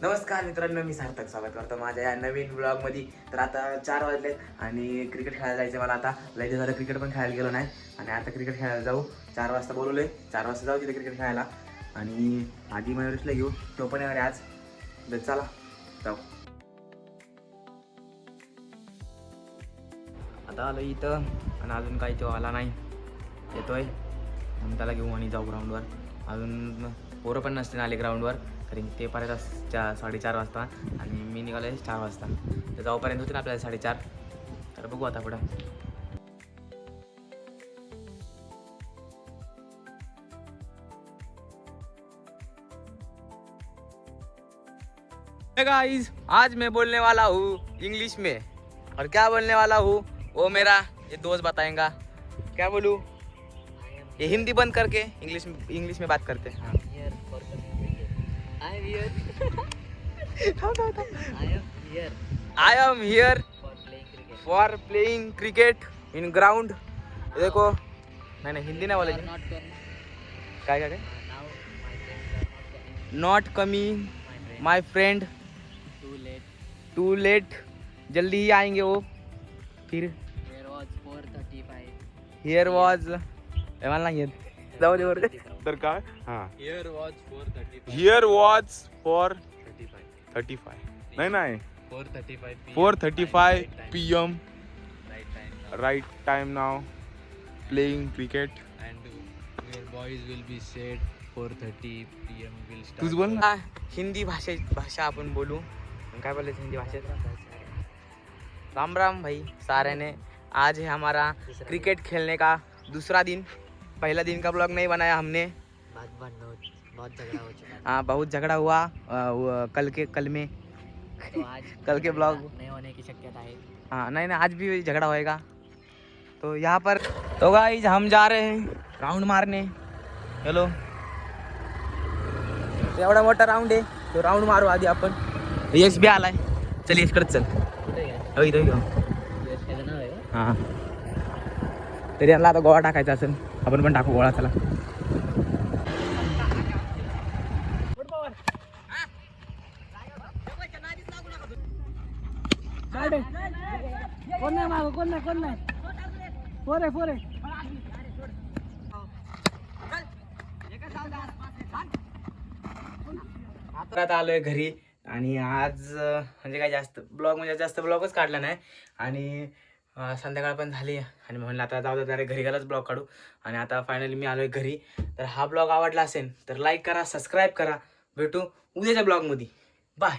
नमस्कार मित्रांनो, मी सार्थक स्वागत करतो माझ्या या नवीन ब्लॉगमध्ये. तर आता 4 वाजलेत आणि क्रिकेट खेळायला जायचं मला. आता लय दिवस झालं क्रिकेट पण खेळायला गेलो नाही आणि आता क्रिकेट खेळायला जाऊ. 4 वाजता बोलवले, 4 वाजता जाऊ तिथे क्रिकेट खेळायला. आणि आधी मयूरला घेऊ, तो पण येणार आज. तर चला जाऊ. आता आलो इथं आणि अजून काही तो आला नाही, येतोय. मग त्याला घेऊ आणि जाऊ ग्राउंडवर. अजून पोरं पण नसते आले ग्राउंडवर, कारण ते पर्यंत 4:30 वाजता आणि मी निघालो 4 वाजता. तर जाऊपर्यंत होते ना आपल्याला 4:30. तर बघू आता पुढं. गाइस, आज मैं बोलने वाला हूँ इंग्लिश में. और क्या बोलने वाला हूँ वो मेरा ये दोस्त बताएगा. क्या बोलूँ? ये हिंदी बंद करके इंग्लिश में बात करते हैं. I am here for playing cricket in ground. देखो, नहीं हिंदी ना बोले. क्या क्या क्या? Not coming, my friend. Too late. जल्दी ही आएंगे वो. फिर Here was मला नाही येत. जाऊ दे बरं. तर काय? हां. Here was 4:35. Here was for 35. नाही 4:35 4:35 PM. Right time now. Right time now. Playing cricket. And your boys will be set 4:30 PM will start. तूच बोल ना. हिंदी भाषा अपन बोलूं. काय बोलायचं हिंदी भाषेत? राम राम भाई सारे ने. आज है हमारा क्रिकेट खेलने का दूसरा दिन. पहला दिन का ब्लॉग नहीं बनाया हमने. बहुत झगड़ा हो चुका है. हाँ, बहुत झगड़ा हुआ कल में. तो आज कल के ब्लॉग नहीं होने की शक्यता है. हाँ नहीं आज भी झगड़ा होएगा. तो यहाँ पर तो गाइस हम जा रहे हैं राउंड मारने. हेलो, एवढा मोठा राउंड आहे, तो राउंड मारू आधी आपण. यश बी आलाय. चल यशकडे चल. कुठे आहे? हो इथं घेऊ. यश त्याचं नाव आहे का? हां, तरी यांना आता गोळा टाकायचा असेल, आपण पण टाकू गोळा. चला कोण नाही मागं, कोण नाही पोरे आता आलोय घरी. आणि आज म्हणजे काय जास्त ब्लॉगच काढला नाही. आणि संध्याकाळ पण झाली आणि म्हणलं आता जाऊ दे घरी गेलाच ब्लॉग काढू. आणि आता फायनली मी आलोय घरी. तर हा ब्लॉग आवडला असेल तर लाईक करा, सबस्क्राईब करा. भेटू उद्याच्या ब्लॉगमध्ये. बाय.